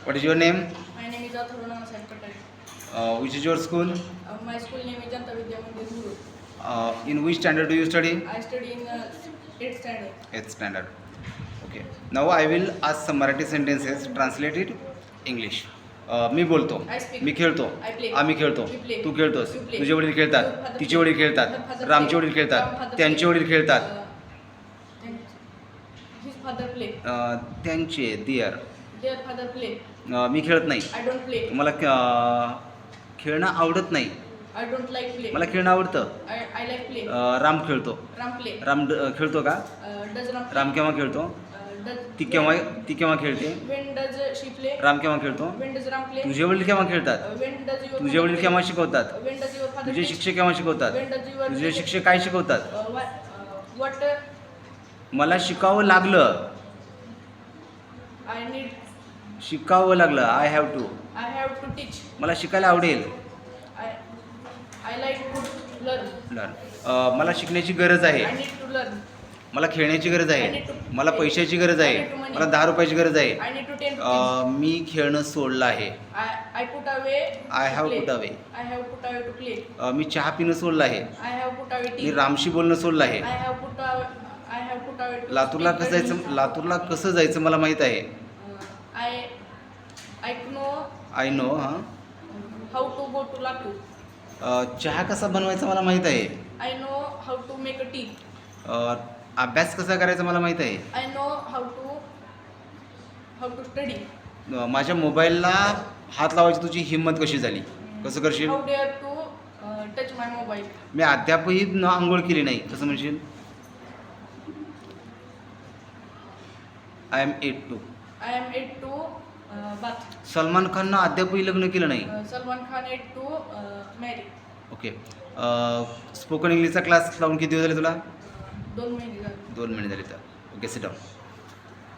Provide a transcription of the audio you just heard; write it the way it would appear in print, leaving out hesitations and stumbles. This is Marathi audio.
What is your name? My name is Atharva Namasan Patel. Which is your school? My school name is Janta Vidya Mandir Guru. In which standard do you study? I study in 8th standard. 8th standard. Okay. Now I will ask some Marathi sentences translated English. मी बोलतो, I speak. मी खेळतो, I play. आम्ही खेळतो, We play. Tu खेळतोस, You play. तुझे वडील खेळतात, Your father तिचे play. वडील खेळतात, Her father रामचे play. वडील खेळतात, Ram father त्यांचे play. वडील खेळतात, His father play. त्यांचे दियर. Their father play. मी खेळत नाही, I don't play. मला खेळणं आवडत नाही, I don't like play. मला खेळणं आवडतं. I like play. राम खेळतो, Ram play. राम खेळतो का? Does Ram play? राम केव्हा खेळतो? Does ती केव्हा खेळते? When does she play? Ram केव्हा खेळतो? When does Ram play? तुझे वडील केव्हा खेळतात? When does your तुझे father वडील play? केव्हा शिकवतात? When does your father तुझे play? शिक्षक केव्हा शिकवतात? When does your तुझे शिक्षक काय शिकवतात? what मला शिकावं लागलं, I need शिकावं लागलं. I have to. I have to teach. मला शिकायला आवडेल. I like to learn. Learn. मला शिकण्याची गरज आहे, I need to learn. मला खेळण्याची गरज आहे, मला पैशाची गरज आहे, मला 10 रुपयाची गरज आहे. I need to 10 rupees. मी खेळणं सोडलं आहे. I put away. I to have play. Put away. I have put away to play. मी चहा पिणं सोडलं आहे. I have put away me tea. रामशी बोलणं सोडलं आहे. I have put away. I have put away. to लातूरला speak कसं English. जायचं, लातूरला कसं जायचं मला माहीत आहे. I know I know. how to go to Latur. चहा कसा बनवायचा मला माहीत आहे. I know how to make a tea. अभ्यास कसा करायचा मला माहीत आहे. I know how to study. माझ्या मोबाईलला हात लावायची तुझी हिंमत कशी झाली, कसं करशील? How dare to touch my mobile. मी अद्यापही आंघोळ केली नाही, कसं म्हणशील? I am 8 to. I am 8 to bath. Salman खाननं अद्यापही लग्न केलं नाही. Salman Khan 8 to marry. Okay. Spoken इंग्लिशचा क्लास लावून किती दिवस झाले तुला? 2 महिने झाले. 2 महिने झाले तर. Okay, sit down.